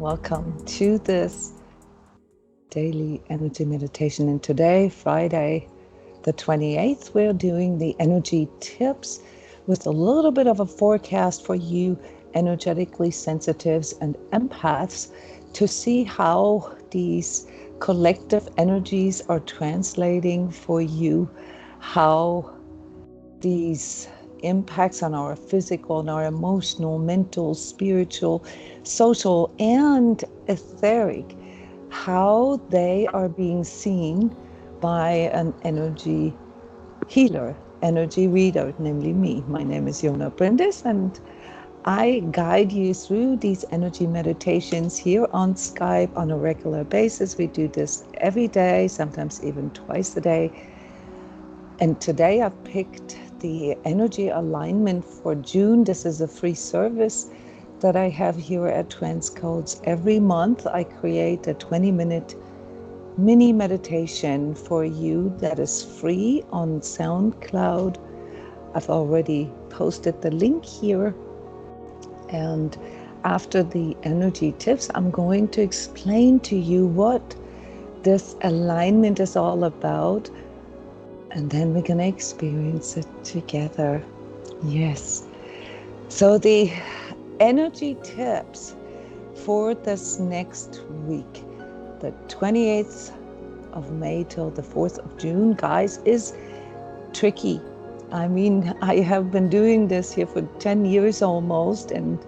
Welcome to this daily energy meditation. And today, Friday, the 28th, we're doing the energy tips with a little bit of a forecast for you energetically sensitives and empaths to see how these collective energies are translating for you, how these impacts on our physical and our emotional, mental, spiritual, social, and etheric, how they are being seen by an energy healer, energy reader, namely me. My name is Jona Bryndis, and I guide you through these energy meditations here on Skype on a regular basis. We do this every day, sometimes even twice a day. And today I've picked the energy alignment for June. This is a free service that I have here at transCODES. Every month I create a 20-minute mini meditation for you that is free on SoundCloud. I've already posted the link here. And after the energy tips, I'm going to explain to you what this alignment is all about. And then we're going to experience it together. Yes. So the energy tips for this next week, the 28th of May till the 4th of June, guys, is tricky. I mean, I have been doing this here for 10 years almost, and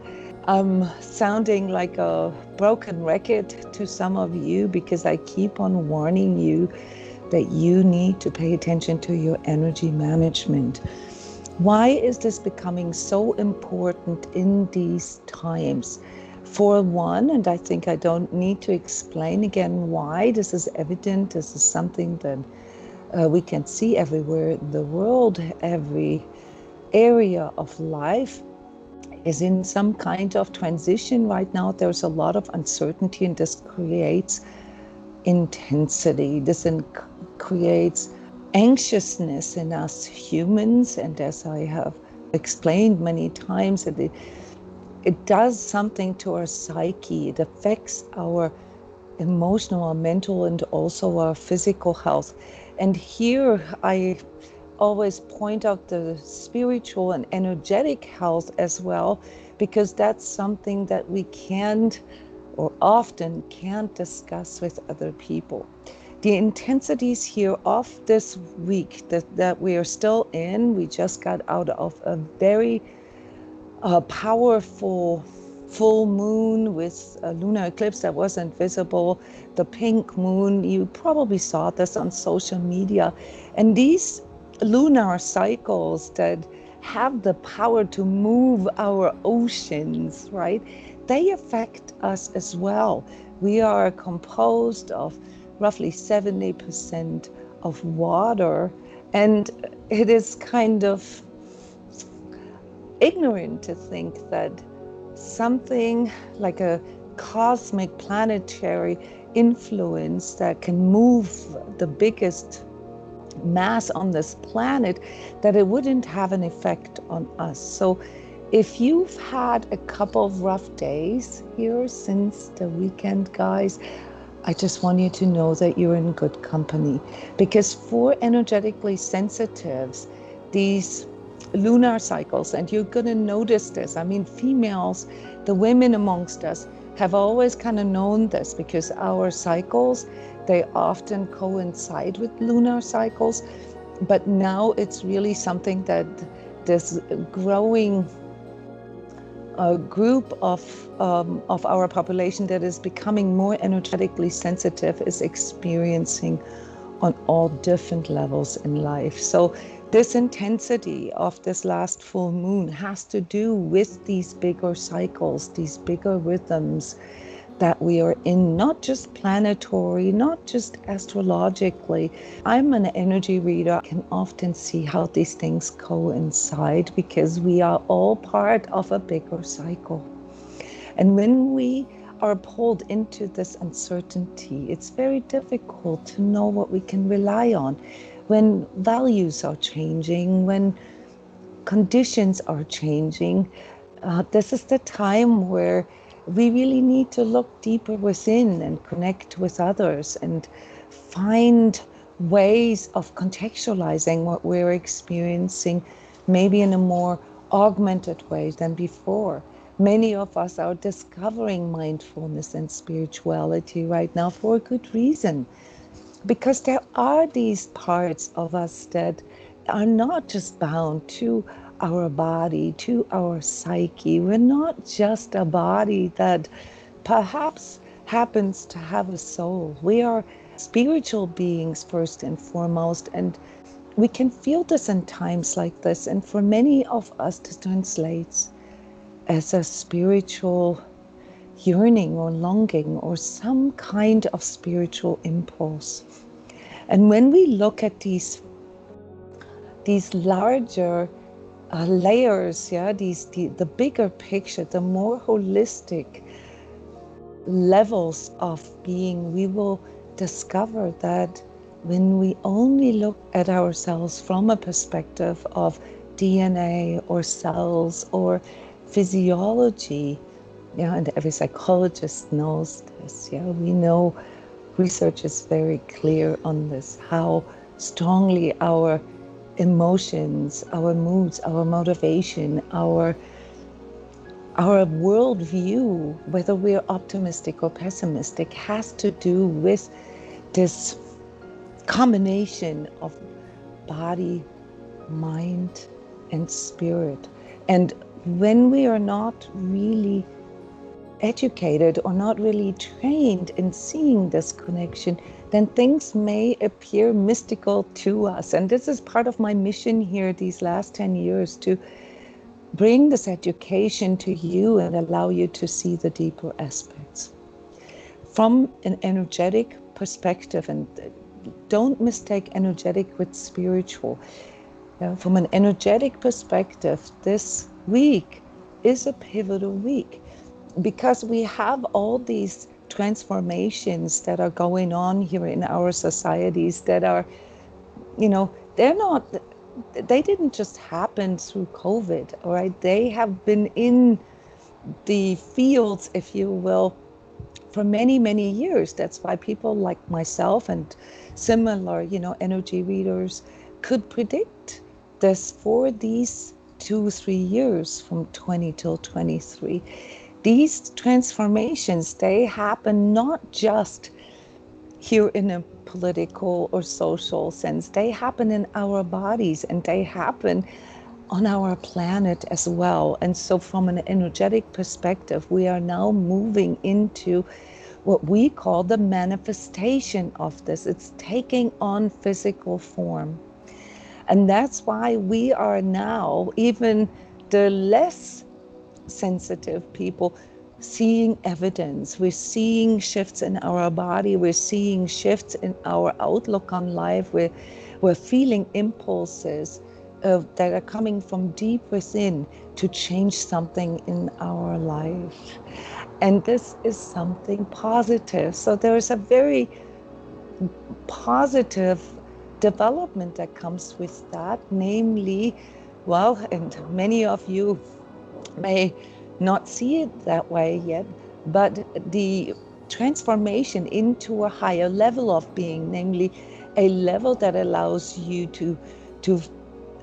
I'm sounding like a broken record to some of you because I keep on warning you that you need to pay attention to your energy management. Why is this becoming so important in these times? For one, and I think I don't need to explain again why, this is evident, this is something that we can see everywhere in the world. Every area of life is in some kind of transition right now. There's a lot of uncertainty, and this creates intensity. This creates anxiousness in us humans, and as I have explained many times, it does something to our psyche. It affects our emotional, our mental, and also our physical health. And here I always point out the spiritual and energetic health as well, because that's something that we can't or often can't discuss with other people. The intensities here of this week that we are still in, we just got out of a very powerful full moon with a lunar eclipse that wasn't visible, the pink moon. You probably saw this on social media. And these lunar cycles that have the power to move our oceans, right? They affect us as well. We are composed of roughly 70% of water, and it is kind of ignorant to think that something like a cosmic planetary influence that can move the biggest mass on this planet, that it wouldn't have an effect on us. So if you've had a couple of rough days here since the weekend, guys, I just want you to know that you're in good company, because for energetically sensitives, these lunar cycles, and you're going to notice this. I mean, females, the women amongst us, have always kind of known this, because our cycles, they often coincide with lunar cycles. But now it's really something that this growing group of our population that is becoming more energetically sensitive is experiencing on all different levels in life. So this intensity of this last full moon has to do with these bigger cycles, these bigger rhythms that we are in, not just planetary, not just astrologically. I'm an energy reader. I can often see how these things coincide because we are all part of a bigger cycle. And when we are pulled into this uncertainty, it's very difficult to know what we can rely on. When values are changing, when conditions are changing, this is the time where we really need to look deeper within and connect with others and find ways of contextualizing what we're experiencing, maybe in a more augmented way than before. Many of us are discovering mindfulness and spirituality right now for a good reason, because there are these parts of us that are not just bound to our body, to our psyche. We're not just a body that perhaps happens to have a soul. We are spiritual beings first and foremost, and we can feel this in times like this. And for many of us, this translates as a spiritual yearning or longing or some kind of spiritual impulse. And when we look at these larger layers, the bigger picture, the more holistic levels of being, we will discover that when we only look at ourselves from a perspective of DNA or cells or physiology, and every psychologist knows this, we know research is very clear on this, how strongly our emotions, our moods, our motivation, our worldview, whether we're optimistic or pessimistic, has to do with this combination of body, mind, and spirit. And when we are not really educated or not really trained in seeing this connection, then things may appear mystical to us. And this is part of my mission here these last 10 years, to bring this education to you and allow you to see the deeper aspects. From an energetic perspective, and don't mistake energetic with spiritual. From an energetic perspective, this week is a pivotal week, because we have all these transformations that are going on here in our societies that are, they didn't just happen through COVID, all right? They have been in the fields, if you will, for many, many years. That's why people like myself and similar, energy readers could predict this for these 2-3 years, from 20 till 23. These transformations, they happen not just here in a political or social sense. They happen in our bodies, and they happen on our planet as well. And so from an energetic perspective, we are now moving into what we call the manifestation of this. It's taking on physical form. And that's why we are now, even the less sensitive people, seeing evidence. We're seeing shifts in our body. We're seeing shifts in our outlook on life. We're feeling impulses that are coming from deep within to change something in our life. And this is something positive. So there is a very positive development that comes with that, namely, and many of you may not see it that way yet, but the transformation into a higher level of being, namely a level that allows you to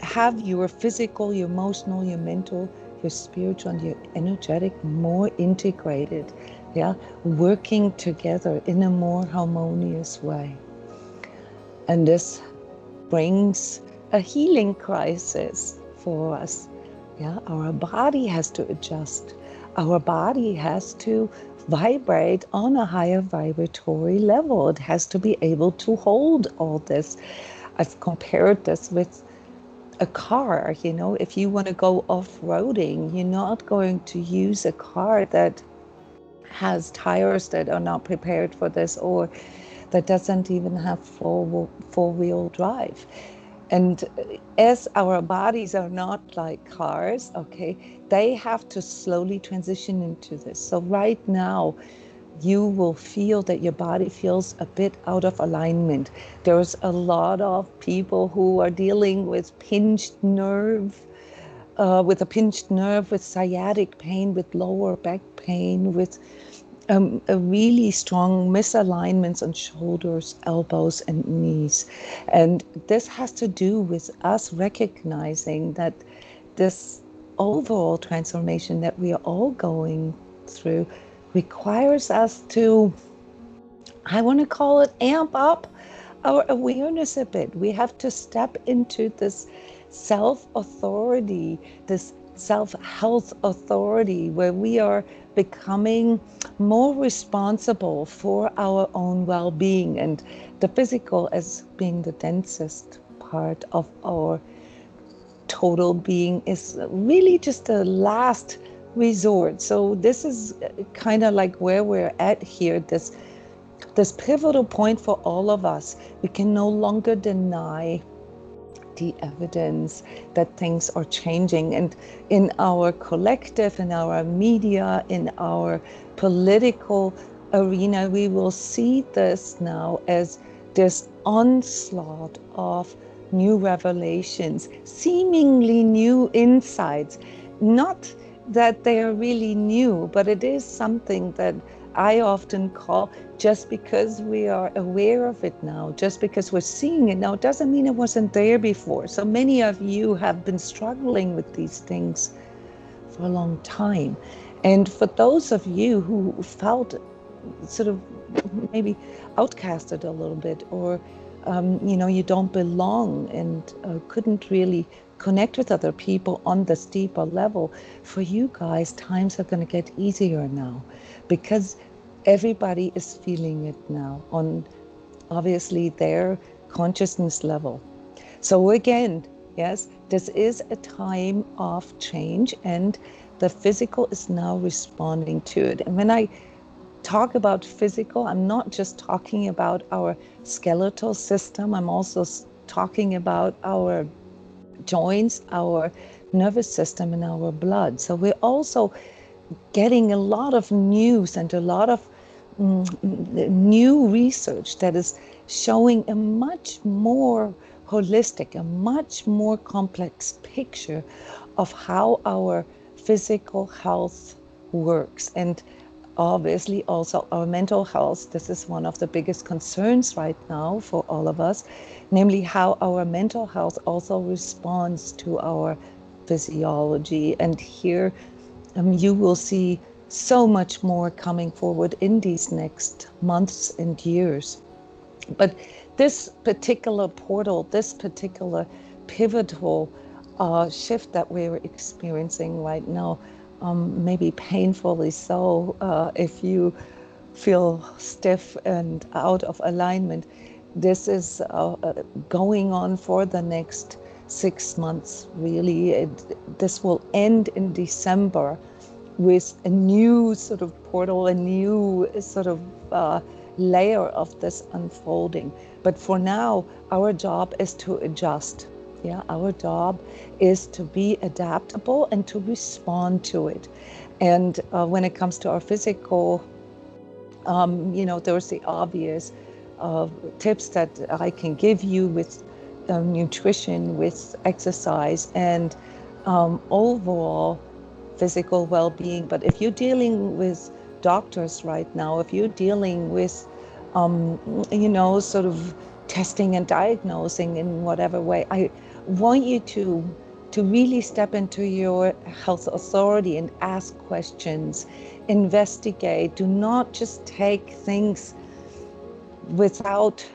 have your physical, your emotional, your mental, your spiritual, and your energetic more integrated, working together in a more harmonious way. And this brings a healing crisis for us. Our body has to adjust. Our body has to vibrate on a higher vibratory level. It has to be able to hold all this. I've compared this with a car. If you want to go off-roading, you're not going to use a car that has tires that are not prepared for this, or that doesn't even have four-wheel drive. And as our bodies are not like cars, they have to slowly transition into this. So right now, you will feel that your body feels a bit out of alignment. There's a lot of people who are dealing with pinched nerve, with a pinched nerve, with sciatic pain, with lower back pain, with a really strong misalignments on shoulders, elbows, and knees. And this has to do with us recognizing that this overall transformation that we are all going through requires us to, I want to call it, amp up our awareness a bit. We have to step into this self-authority, this self-health authority, where we are becoming more responsible for our own well-being, and the physical as being the densest part of our total being is really just a last resort. So this is kind of like where we're at here, this pivotal point for all of us. We can no longer deny the evidence that things are changing. And in our collective, in our media, in our political arena, we will see this now as this onslaught of new revelations, seemingly new insights. Not that they are really new, but it is something that I often call, just because we are aware of it now, just because we're seeing it now, doesn't mean it wasn't there before. So many of you have been struggling with these things for a long time. And for those of you who felt sort of maybe outcasted a little bit, or you don't belong and couldn't really connect with other people on this deeper level, for you guys, times are going to get easier now, because everybody is feeling it now on obviously their consciousness level. So again, yes, this is a time of change, and the physical is now responding to it. And when I talk about physical, I'm not just talking about our skeletal system, I'm also talking about our joints, our nervous system, and our blood. So we're also getting a lot of news and a lot of new research that is showing a much more holistic, a much more complex picture of how our physical health works. And obviously also our mental health. This is one of the biggest concerns right now for all of us, namely how our mental health also responds to our physiology. And here you will see so much more coming forward in these next months and years. But this particular portal, this particular pivotal shift that we're experiencing right now, maybe painfully so, if you feel stiff and out of alignment, this is going on for the next 6 months, really. This will end in December with a new sort of portal, a new sort of layer of this unfolding. But for now, our job is to adjust. Yeah, our job is to be adaptable and to respond to it. And when it comes to our physical, there's the obvious tips that I can give you with nutrition, with exercise, and overall physical well-being. But if you're dealing with doctors right now, if you're dealing with, sort of testing and diagnosing in whatever way, I want you to really step into your health authority and ask questions, investigate. Do not just take things without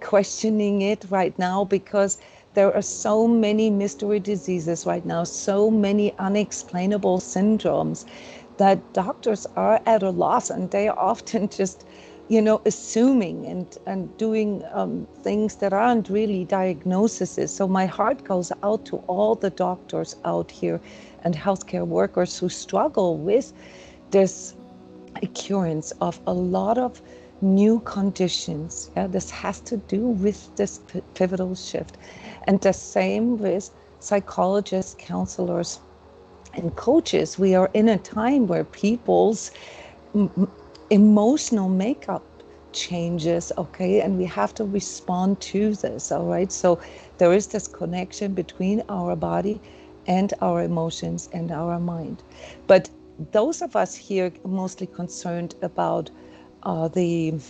questioning it right now, because there are so many mystery diseases right now, so many unexplainable syndromes that doctors are at a loss, and they are often just, assuming and doing things that aren't really diagnoses. So my heart goes out to all the doctors out here and healthcare workers who struggle with this occurrence of a lot of new conditions. Yeah, this has to do with this pivotal shift. And the same with psychologists, counselors, and coaches. We are in a time where people's emotional makeup changes, okay, and we have to respond to this, all right? So there is this connection between our body and our emotions and our mind. But those of us here mostly concerned about the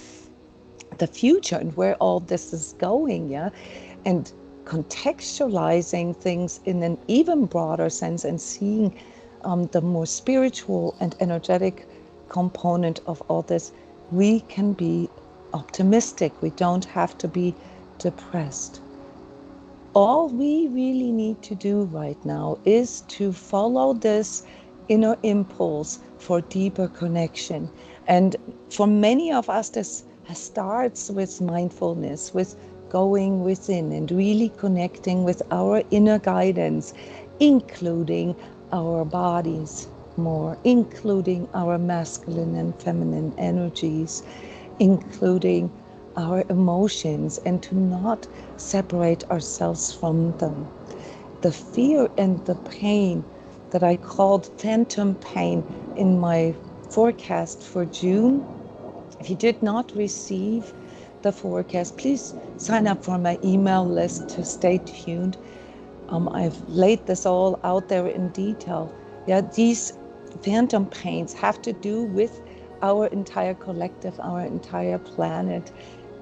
future and where all this is going, yeah, and contextualizing things in an even broader sense and seeing the more spiritual and energetic component of all this, we can be optimistic. We don't have to be depressed. All we really need to do right now is to follow this inner impulse for deeper connection. And for many of us, this starts with mindfulness, with going within and really connecting with our inner guidance, including our bodies more, including our masculine and feminine energies, including our emotions, and to not separate ourselves from them. The fear and the pain that I called phantom pain in my forecast for June. If you did not receive the forecast, please sign up for my email list to stay tuned. I've laid this all out there in detail. Yeah, these phantom pains have to do with our entire collective, our entire planet.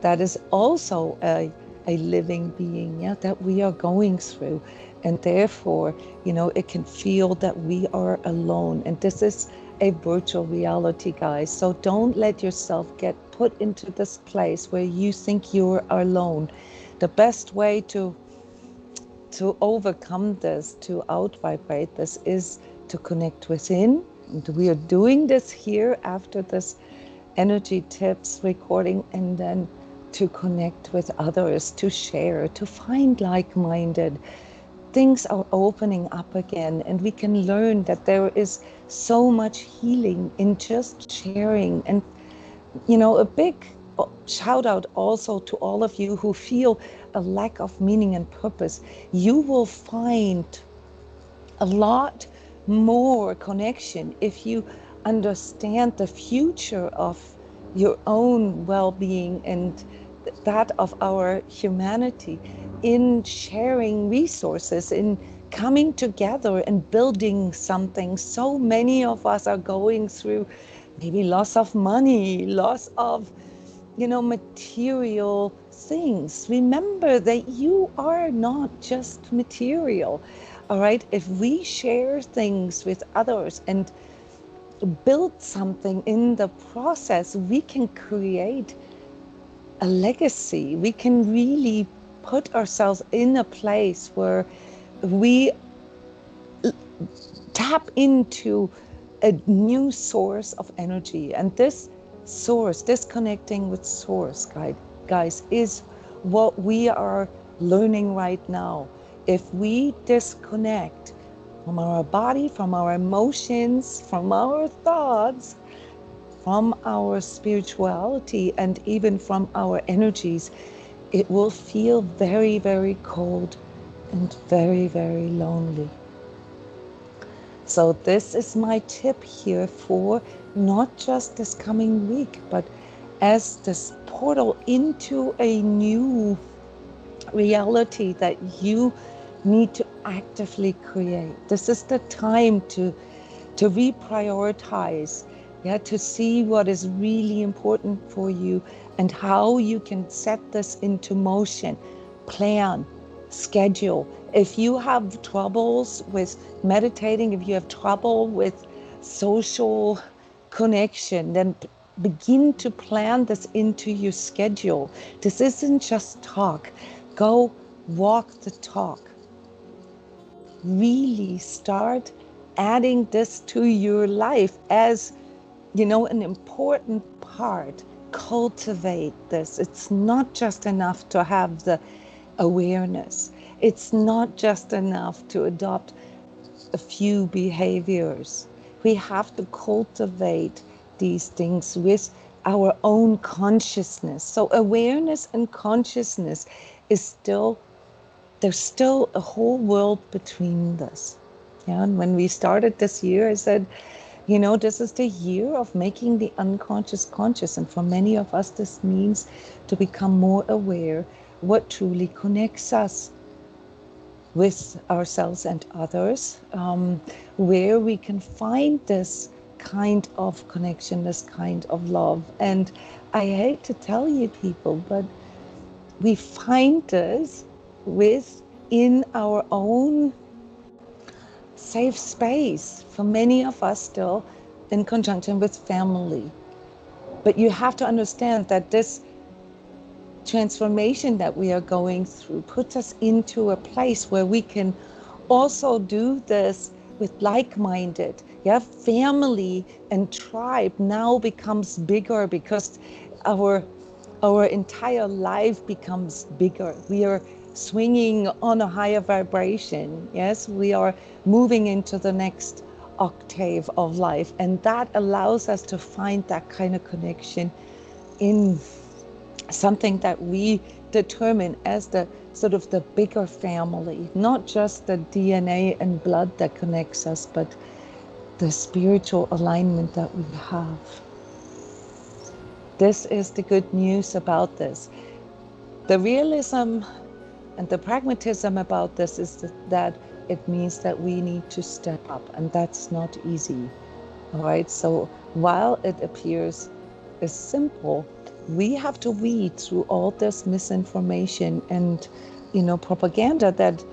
That is also a living being, yeah, that we are going through. And therefore, it can feel that we are alone. And this is a virtual reality, guys. So don't let yourself get put into this place where you think you're alone. The best way to overcome this, to out-vibrate this, is to connect within. And we are doing this here after this energy tips recording, and then to connect with others, to share, to find like-minded. Things are opening up again, and we can learn that there is so much healing in just sharing. And a big shout out also to all of you who feel a lack of meaning and purpose. You will find a lot more connection if you understand the future of your own well-being and that of our humanity in sharing resources, in coming together and building something. So many of us are going through maybe loss of money, loss of material things. Remember that you are not just material. All right, if we share things with others and build something in the process, we can create a legacy. We can really put ourselves in a place where we tap into a new source of energy. And this source, this connecting with source, guys, is what we are learning right now. If we disconnect from our body, from our emotions, from our thoughts, from our spirituality, and even from our energies, it will feel very, very cold and very, very lonely. So this is my tip here for not just this coming week, but as this portal into a new reality that you need to actively create. This is the time to reprioritize, to see what is really important for you and how you can set this into motion. Plan, schedule. If you have troubles with meditating, if you have trouble with social connection, then begin to plan this into your schedule. This isn't just talk. Go walk the talk. Really start adding this to your life as, an important part. Cultivate this. It's not just enough to have the awareness. It's not just enough to adopt a few behaviors. We have to cultivate these things with our own consciousness. So awareness and consciousness is there's still a whole world between this. Yeah, and when we started this year, I said, this is the year of making the unconscious conscious. And for many of us, this means to become more aware what truly connects us. with ourselves and others, where we can find this kind of connection, this kind of love. And I hate to tell you people, but we find this within our own safe space, for many of us still in conjunction with family. But you have to understand that this transformation that we are going through puts us into a place where we can also do this with like-minded. Yeah, family and tribe now becomes bigger because our entire life becomes bigger. We are swinging on a higher vibration. Yes, we are moving into the next octave of life, and that allows us to find that kind of connection in something that we determine as the sort of the bigger family, not just the DNA and blood that connects us, but the spiritual alignment that we have. This is the good news about this. The realism and the pragmatism about this is that it means that we need to step up, and that's not easy. All right, so while it appears as simple, we have to weed through all this misinformation and, propaganda that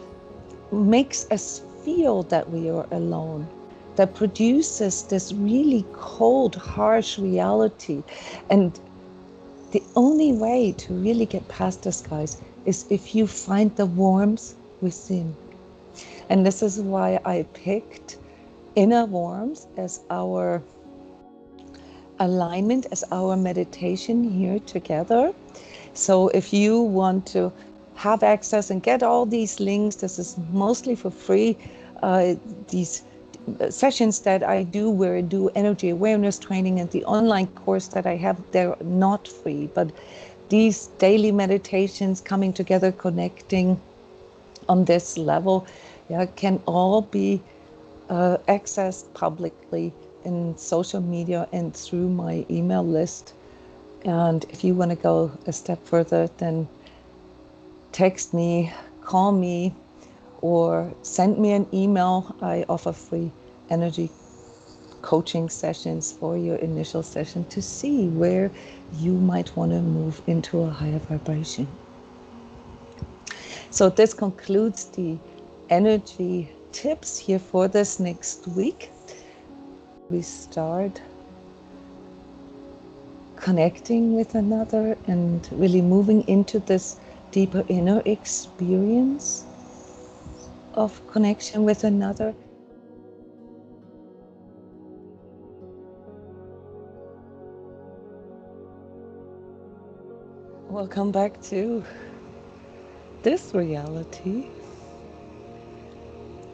makes us feel that we are alone, that produces this really cold, harsh reality. And the only way to really get past this, guys, is if you find the warmth within. And this is why I picked inner warmth as our alignment, as our meditation here together. So if you want to have access and get all these links, this is mostly for free. These sessions that I do, where I do energy awareness training, and the online course that I have, they're not free. But these daily meditations coming together, connecting on this level, can all be accessed publicly in social media and through my email list. And if you want to go a step further, then text me, call me, or send me an email. I offer free energy coaching sessions for your initial session to see where you might want to move into a higher vibration. So this concludes the energy tips here for this next week. We start connecting with another and really moving into this deeper inner experience of connection with another. Welcome back to this reality,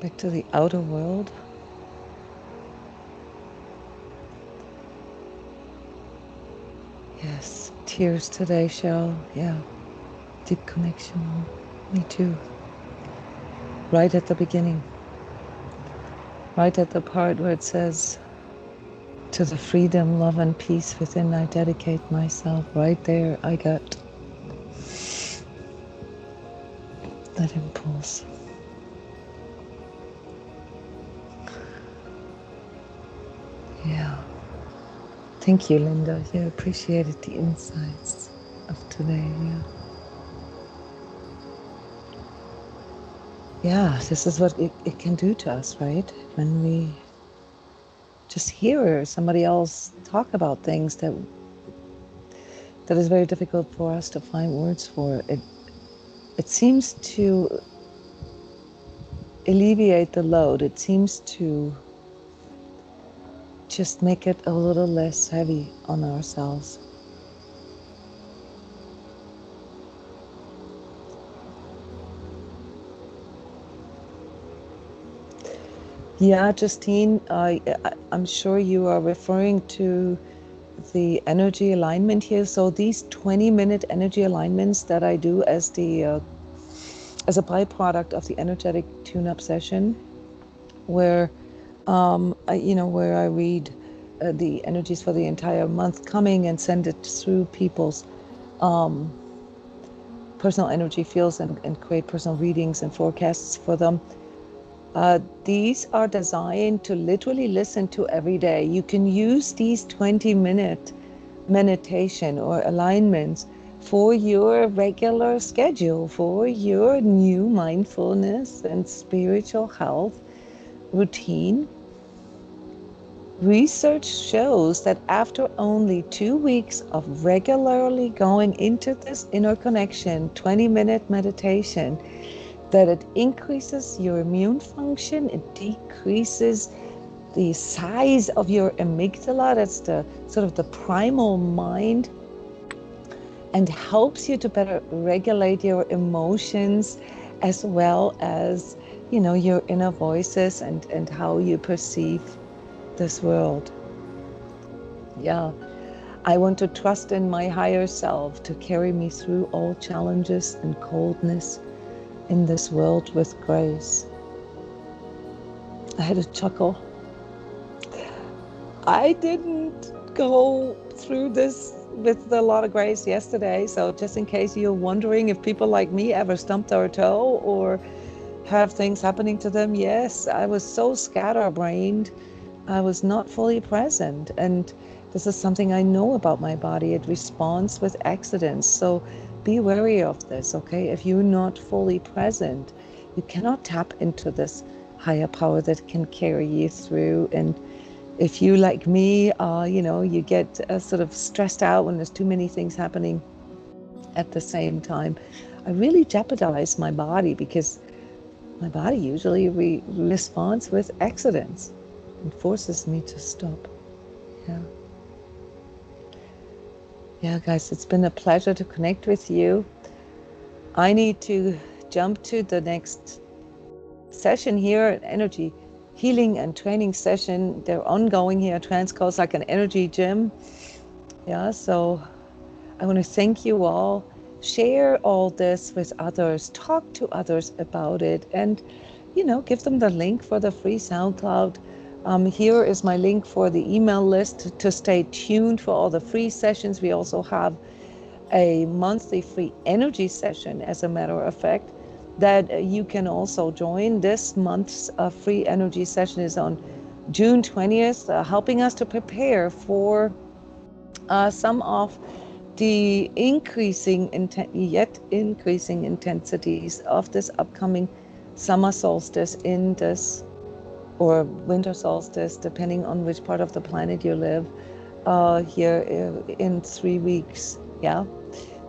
back to the outer world. Yes, tears today, Shell. Yeah, deep connection. Me too. Right at the beginning. Right at the part where it says, to the freedom, love, and peace within I dedicate myself. Right there, I got that impulse. Yeah. Thank you, Linda. You appreciated the insights of today. Yeah, this is what it can do to us, right? When we just hear somebody else talk about things that is very difficult for us to find words for. It seems to alleviate the load. It seems to just make it a little less heavy on ourselves. Yeah, Justine, I'm sure you are referring to the energy alignment here. So these 20-minute energy alignments that I do as a byproduct of the energetic tune-up session, where where I read the energies for the entire month coming and send it through people's personal energy fields and create personal readings and forecasts for them. These are designed to literally listen to every day. You can use these 20-minute meditation or alignments for your regular schedule, for your new mindfulness and spiritual health routine. Research shows that after only 2 weeks of regularly going into this inner connection, 20-minute meditation, that it increases your immune function, it decreases the size of your amygdala, that's the sort of the primal mind, and helps you to better regulate your emotions as well as, your inner voices and how you perceive this world. Yeah, I want to trust in my higher self to carry me through all challenges and coldness in this world with grace. I had a chuckle. I didn't go through this with a lot of grace yesterday, so just in case you're wondering if people like me ever stumped their toe or have things happening to them, yes, I was so scatterbrained. I was not fully present, and this is something I know about my body. It responds with accidents, so be wary of this, okay? If you're not fully present, you cannot tap into this higher power that can carry you through. And if you, like me, you get sort of stressed out when there's too many things happening at the same time, I really jeopardize my body, because my body usually responds with accidents and forces me to stop. Yeah, guys, it's been a pleasure to connect with you. I need to jump to the next session here, an energy healing and training session. They're ongoing here at transCODES, like an energy gym. Yeah, so I want to thank you all. Share all this with others. Talk to others about it, and give them the link for the free SoundCloud. Here is my link for the email list to stay tuned for all the free sessions. We also have a monthly free energy session, as a matter of fact, that you can also join. This month's free energy session is on June 20th, helping us to prepare for some of the yet increasing intensities of this upcoming summer solstice or winter solstice, depending on which part of the planet you live, here in 3 weeks. Yeah,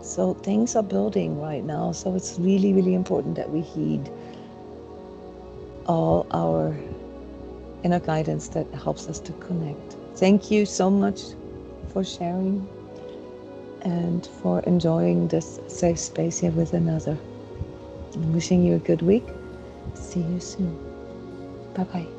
so things are building right now, so it's really, really important that we heed all our inner guidance that helps us to connect. Thank you so much for sharing and for enjoying this safe space here with another. I'm wishing you a good week. See you soon. Bye-bye.